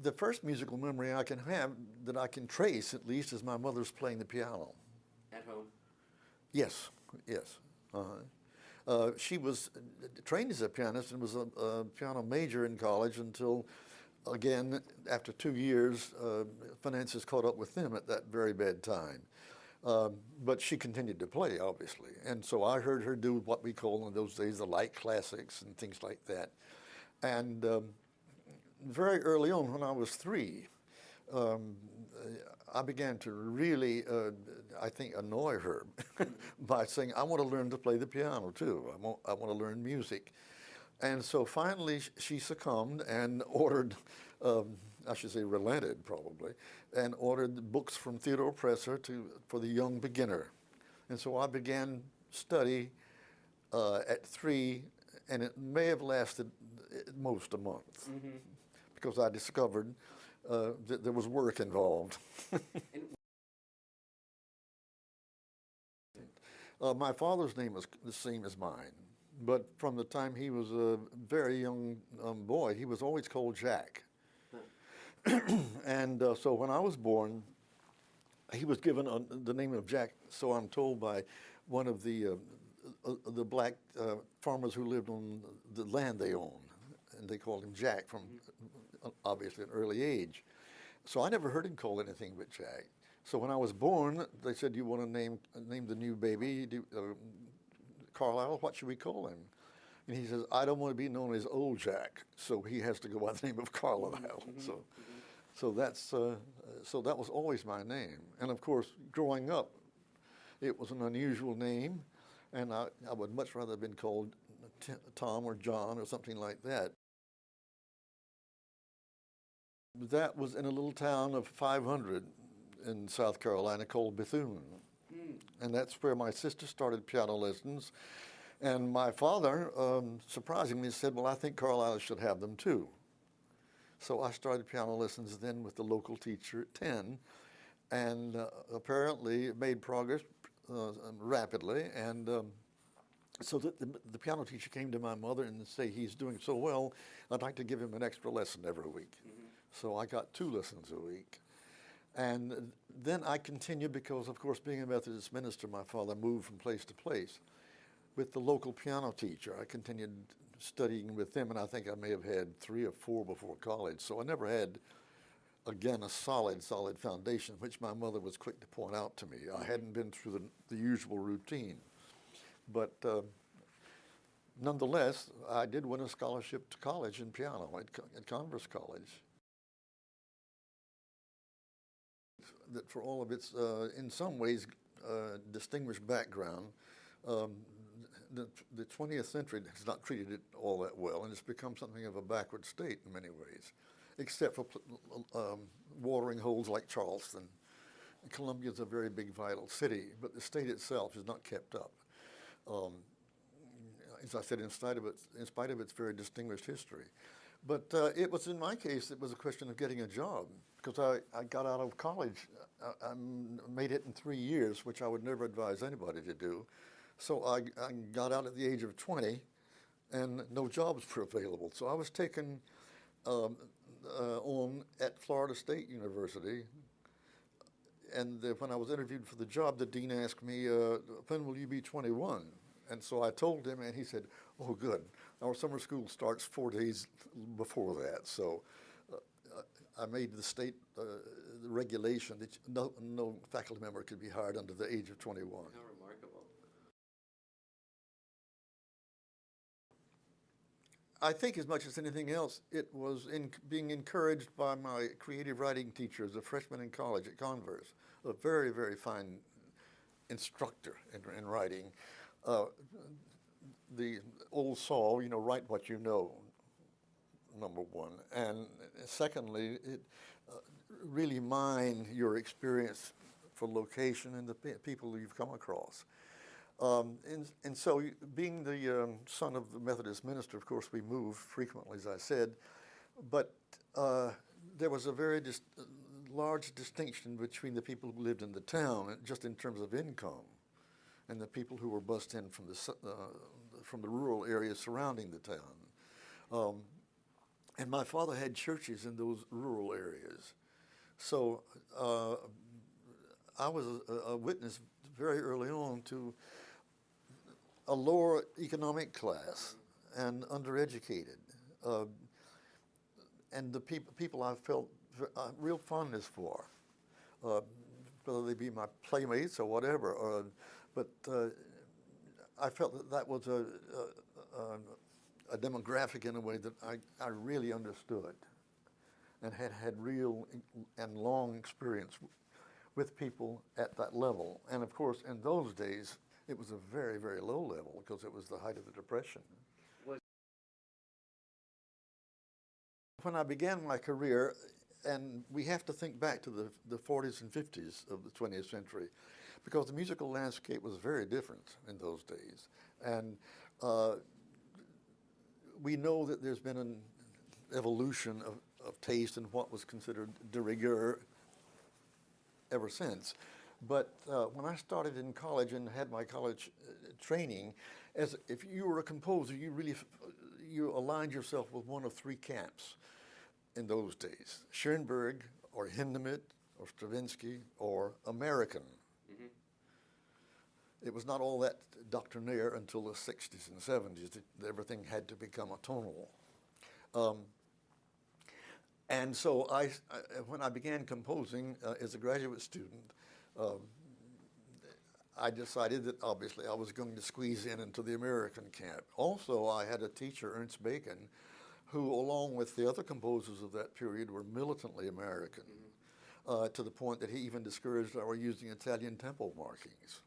The first musical memory I can have, that I can trace at least, is my mother's playing the piano. At home? Yes, yes. She was trained as a pianist and was a piano major in college until, again, after 2 years, finances caught up with them at that very bad time. But she continued to play, obviously. And so I heard her do what we call in those days the light classics and things like that. And very early on, when I was 3, I began to really, I think, annoy her by saying, I want to learn to play the piano too. I want to learn music. And so finally she succumbed and ordered, I should say relented probably, and ordered books from Theodore Presser for the young beginner. And so I began study at 3, and it may have lasted at most a month, because I discovered that there was work involved. My father's name was the same as mine, but from the time he was a very young boy, he was always called Jack. And so when I was born, he was given the name of Jack, so I'm told, by one of the black farmers who lived on the land they owned, and they called him Jack from obviously an early age. So I never heard him called anything but Jack. So when I was born, they said, you want to name the new baby Carlisle? What should we call him? And he says, I don't want to be known as Old Jack, so he has to go by the name of Carlisle. So that was always my name. And of course, growing up, it was an unusual name, and I would much rather have been called Tom or John or something like that. That was in a little town of 500 in South Carolina called Bethune. And that's where my sister started piano lessons. And my father, surprisingly, said, well, I think Carlisle should have them too. So I started piano lessons then with the local teacher at 10, and apparently made progress rapidly. And so the piano teacher came to my mother and said, he's doing so well, I'd like to give him an extra lesson every week. So I got 2 lessons a week. And then I continued because, of course, being a Methodist minister, my father moved from place to place. With the local piano teacher, I continued studying with them, and I think I may have had 3 or 4 before college. So I never had, again, a solid foundation, which my mother was quick to point out to me. I hadn't been through the usual routine. But nonetheless, I did win a scholarship to college in piano at Converse College. That for all of its, in some ways, distinguished background, the 20th century has not treated it all that well, and it's become something of a backward state in many ways, except for watering holes like Charleston. Columbia is a very big, vital city, but the state itself is not kept up. As I said, in spite of its very distinguished history. But it was, in my case, it was a question of getting a job, because I got out of college. I made it in 3 years, which I would never advise anybody to do. So I got out at the age of 20, and no jobs were available. So I was taken on at Florida State University. And when I was interviewed for the job, the dean asked me, when will you be 21? And so I told him, and he said, oh, good. Our summer school starts 4 days before that. So I made the state regulation that no faculty member could be hired under the age of 21. How remarkable. I think as much as anything else, it was being encouraged by my creative writing teacher as a freshman in college at Converse, a very, very fine instructor in writing. The old saw, write what you know, number one. And secondly, it really mine your experience for location and the people you've come across. And so being the son of the Methodist minister, of course, we moved frequently, as I said, but there was a very large distinction between the people who lived in the town, just in terms of income, and the people who were bussed in from the rural areas surrounding the town. And my father had churches in those rural areas. So I was a witness very early on to a lower economic class and undereducated. And the people I felt real fondness for, whether they be my playmates or whatever. But I felt that that was a demographic in a way that I really understood and had real and long experience with people at that level. And of course, in those days, it was a very, very low level because it was the height of the Depression. When I began my career, and we have to think back to the 40s and 50s of the 20th century, because the musical landscape was very different in those days. And we know that there's been an evolution of taste and what was considered de rigueur ever since. But when I started in college and had my college training, if you were a composer, you aligned yourself with one of three camps in those days: Schoenberg, or Hindemith, or Stravinsky, or American. Mm-hmm. It was not all that doctrinaire until the 60s and 70s. Everything had to become a tonal. And so when I began composing as a graduate student, I decided that obviously I was going to squeeze into the American camp. Also, I had a teacher, Ernst Bacon, who, along with the other composers of that period, were militantly American, to the point that he even discouraged our using Italian tempo markings.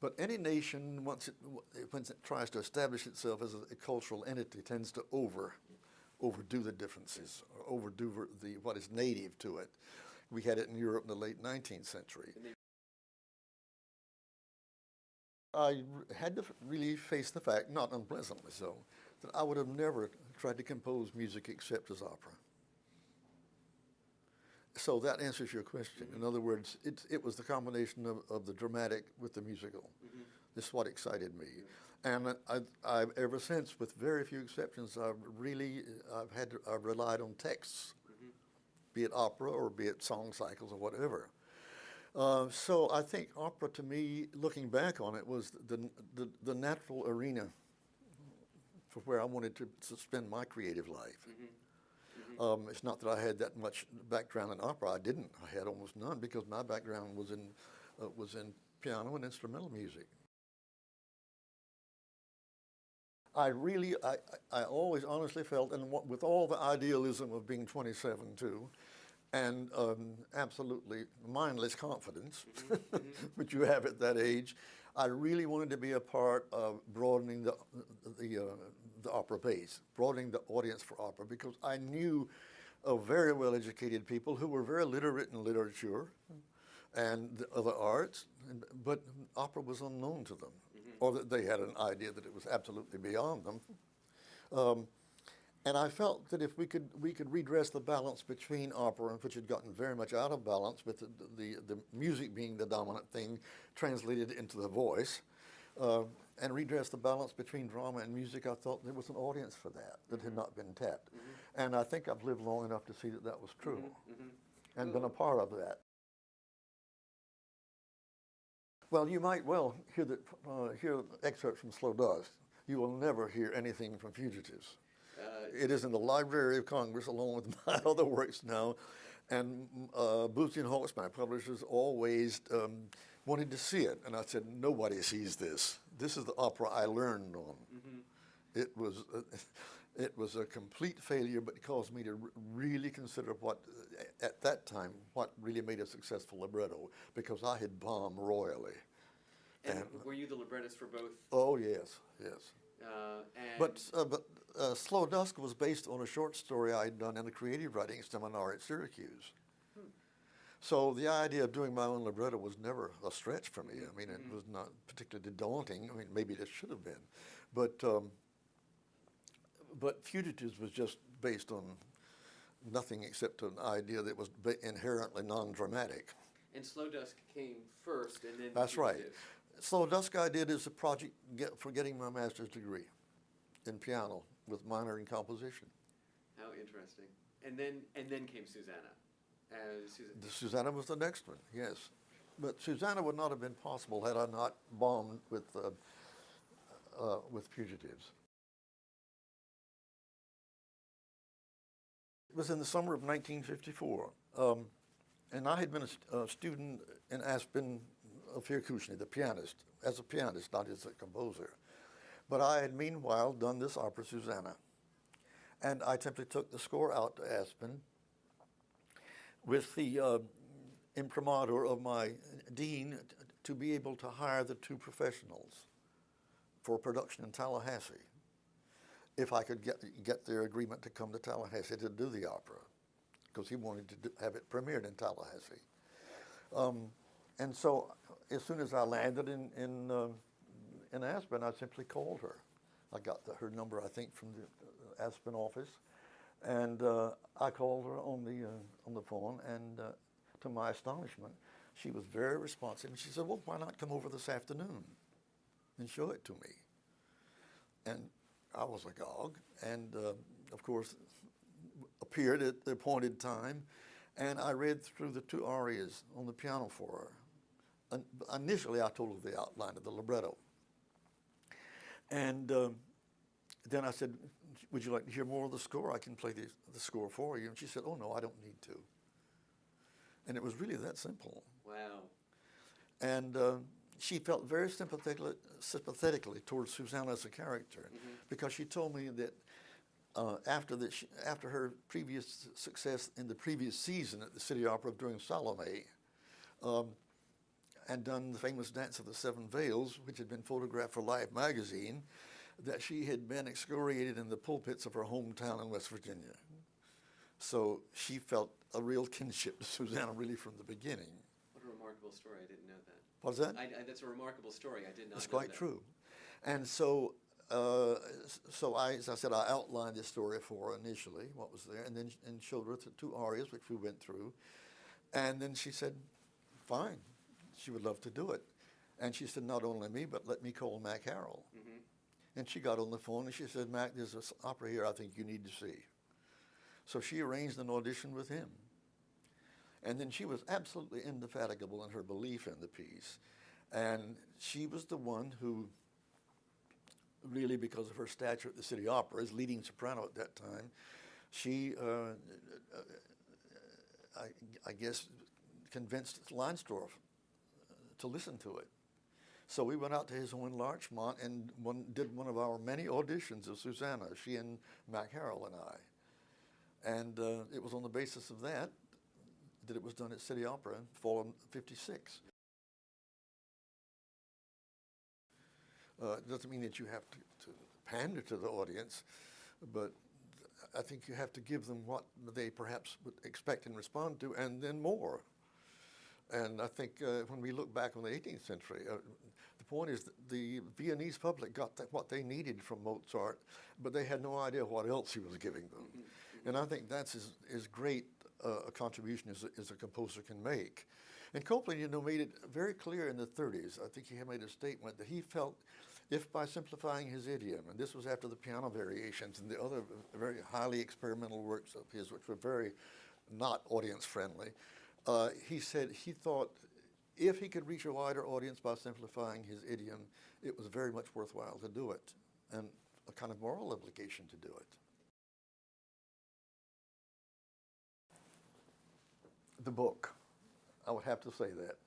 But any nation, once it tries to establish itself as a cultural entity, tends to overdo the differences, or overdo what is native to it. We had it in Europe in the late 19th century. I had to really face the fact, not unpleasantly so, that I would have never tried to compose music except as opera. So that answers your question. Mm-hmm. In other words, it was the combination of the dramatic with the musical. Mm-hmm. This is what excited me. And I've ever since, with very few exceptions, I've relied on texts, mm-hmm. be it opera or be it song cycles or whatever. So I think opera, to me, looking back on it, was the natural arena for where I wanted to spend my creative life. Mm-hmm. Mm-hmm. It's not that I had that much background in opera. I didn't. I had almost none because my background was in piano and instrumental music. I always honestly felt, and with all the idealism of being 27 too, and absolutely mindless confidence, mm-hmm. which you have at that age, I really wanted to be a part of broadening the opera base, broadening the audience for opera, because I knew of very well-educated people who were very literate in literature and the other arts, but opera was unknown to them, mm-hmm. or that they had an idea that it was absolutely beyond them. And I felt that if we could redress the balance between opera, which had gotten very much out of balance with the music being the dominant thing, translated into the voice, and redress the balance between drama and music, I thought there was an audience for that had not been tapped. Mm-hmm. And I think I've lived long enough to see that that was true, mm-hmm. and been a part of that. Well, you might well hear excerpts from Slow Dusk. You will never hear anything from Fugitives. It is in the Library of Congress, along with my other works now. And Bootsy & Hawkes, my publishers, always wanted to see it. And I said, nobody sees this. This is the opera I learned on. Mm-hmm. It was a complete failure, but it caused me to really consider at that time, what really made a successful libretto, because I had bombed royally. And were you the librettist for both? Oh, yes, yes. But Slow Dusk was based on a short story I had done in a creative writing seminar at Syracuse. So the idea of doing my own libretto was never a stretch for me. I mean, it was not particularly daunting. I mean, maybe it should have been. But Fugitives was just based on nothing except an idea that was inherently non-dramatic. And Slow Dusk came first, and then That's Fugitives. Right. Slow Dusk I did as a project for getting my master's degree in piano with minor in composition. How interesting. And then came Susanna. Susanna was the next one, yes. But Susanna would not have been possible had I not bombed with Fugitives. It was in the summer of 1954, and I had been a student in Aspen of Fugitives, the pianist, as a pianist, not as a composer. But I had meanwhile done this opera, Susanna. And I simply took the score out to Aspen with the imprimatur of my dean to be able to hire the two professionals for production in Tallahassee, if I could get their agreement to come to Tallahassee to do the opera, because he wanted to have it premiered in Tallahassee. And so as soon as I landed in Aspen, I simply called her. I got her number, I think, from the Aspen office, and I called her on the phone, and to my astonishment, she was very responsive. And she said, "Well, why not come over this afternoon and show it to me?" And I was agog, and of course, appeared at the appointed time, and I read through the two arias on the piano for her. And initially, I told her the outline of the libretto. And then I said, "Would you like to hear more of the score? I can play the score for you." And she said, "Oh, no, I don't need to." And it was really that simple. Wow. And she felt very sympathetically towards Susanna as a character, because she told me that after her previous success in the previous season at the City Opera doing Salome, and done the famous Dance of the Seven Veils, which had been photographed for Life magazine, that she had been excoriated in the pulpits of her hometown in West Virginia. So she felt a real kinship to Susanna really from the beginning. What a remarkable story. I didn't know that. What's that? That's a remarkable story. I did not know that. It's quite true. And so, as I said, I outlined this story for her initially, what was there, and then showed her the two arias, which we went through. And then she said, fine, she would love to do it. And she said, not only me, but let me call Mac Harrell. And she got on the phone and she said, "Mac, there's this opera here I think you need to see." So she arranged an audition with him. And then she was absolutely indefatigable in her belief in the piece. And she was the one who really, because of her stature at the City Opera as leading soprano at that time, she, I guess, convinced Leinsdorf to listen to it. So we went out to his home in Larchmont and did one of our many auditions of Susanna, she and Mac Harrell and I. And it was on the basis of that it was done at City Opera in fall of '56. It doesn't mean that you have to pander to the audience, but I think you have to give them what they perhaps would expect and respond to, and then more. And I think when we look back on the 18th century, the point is that the Viennese public got what they needed from Mozart, but they had no idea what else he was giving them. And I think that's as great a contribution as a composer can make. And Copeland, made it very clear in the 30s, I think he had made a statement that he felt if by simplifying his idiom, and this was after the piano variations and the other very highly experimental works of his, which were very not audience-friendly, he said he thought if he could reach a wider audience by simplifying his idiom, it was very much worthwhile to do it, and a kind of moral obligation to do it. The book, I would have to say that.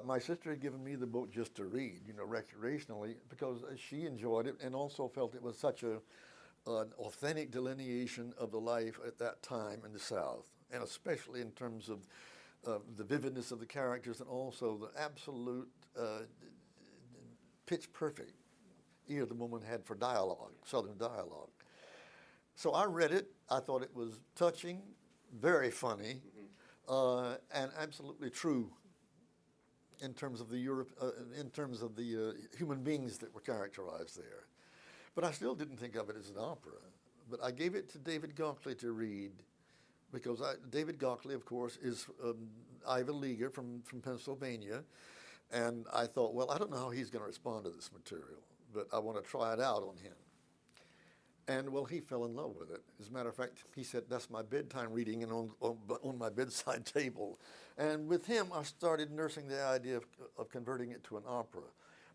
My sister had given me the book just to read, recreationally, because she enjoyed it and also felt it was such an authentic delineation of the life at that time in the South, and especially in terms of the vividness of the characters and also the absolute pitch-perfect ear the woman had for dialogue, Southern dialogue. So I read it. I thought it was touching, very funny, and absolutely true in terms of the human beings that were characterized there. But I still didn't think of it as an opera. But I gave it to David Gockley to read, because David Gockley, of course, is Ivy Leaguer from Pennsylvania, and I thought, well, I don't know how he's going to respond to this material, but I want to try it out on him. And well, he fell in love with it. As a matter of fact, he said, that's my bedtime reading and on my bedside table. And with him, I started nursing the idea of converting it to an opera.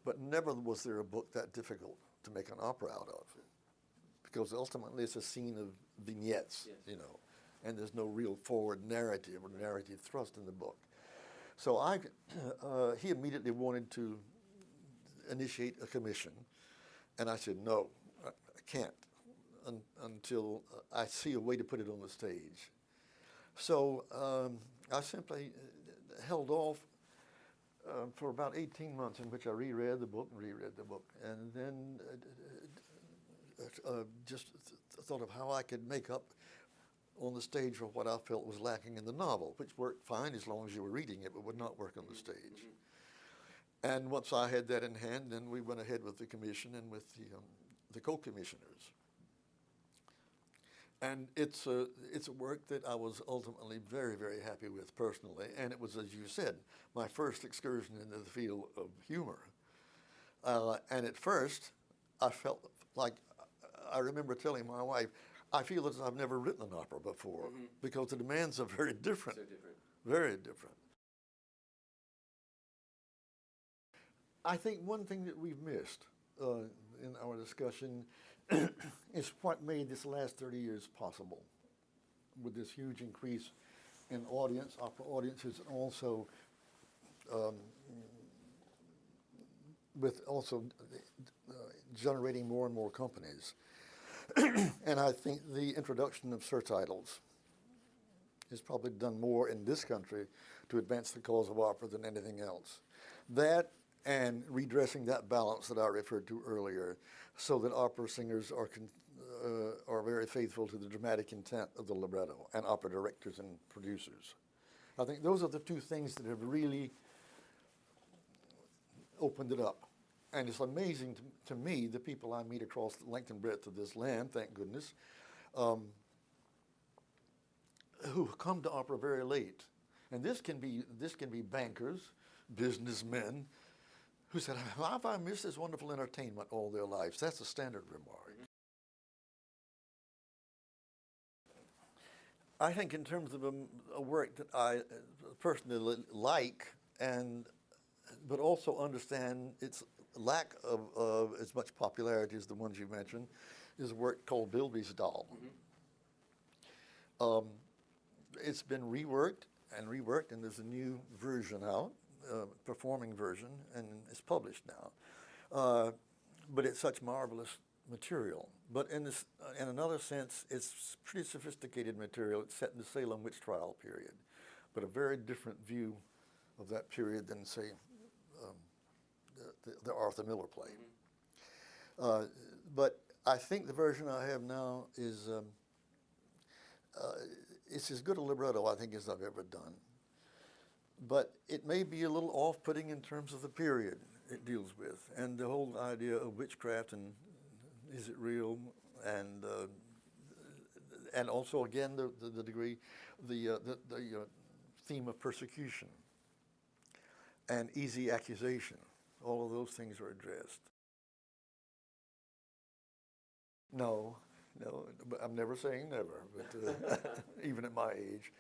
But never was there a book that difficult to make an opera out of. Because ultimately it's a scene of vignettes, Yes. you know, and there's no real forward narrative or narrative thrust in the book. So he immediately wanted to initiate a commission, and I said, no, I can't until I see a way to put it on the stage. So I simply held off for about 18 months, in which I reread the book, and then just thought of how I could make up on the stage for what I felt was lacking in the novel, which worked fine as long as you were reading it, but would not work on the stage. And once I had that in hand, then we went ahead with the commission and with the co-commissioners. And it's a work that I was ultimately very, very happy with personally. And it was, as you said, my first excursion into the field of humor. And at first, I felt like, I remember telling my wife, I feel as I've never written an opera before, because the demands are very different. So different. Very different. I think one thing that we've missed in our discussion is what made this last 30 years possible, with this huge increase in audience, opera audiences, and also with also generating more and more companies. And I think the introduction of surtitles has probably done more in this country to advance the cause of opera than anything else. That and redressing that balance that I referred to earlier, so that opera singers are very faithful to the dramatic intent of the libretto, and opera directors and producers. I think those are the two things that have really opened it up. And it's amazing to me, the people I meet across the length and breadth of this land, thank goodness, who come to opera very late. And this can be bankers, businessmen, who said, how have I missed this wonderful entertainment all their lives? That's a standard remark. I think in terms of a work that I personally like, but also understand its lack of as much popularity as the ones you mentioned, is a work called Bilby's Doll. It's been reworked, and there's a new version out, performing version, and it's published now. But it's such marvelous material. But in another sense, it's pretty sophisticated material. It's set in the Salem witch trial period, but a very different view of that period than, say, the Arthur Miller play. But I think the version I have now is it's as good a libretto, I think, as I've ever done. But it may be a little off-putting in terms of the period it deals with, and the whole idea of witchcraft and is it real, and also again the degree, the theme of persecution and easy accusation. All of those things are addressed. No, but I'm never saying never, but even at my age.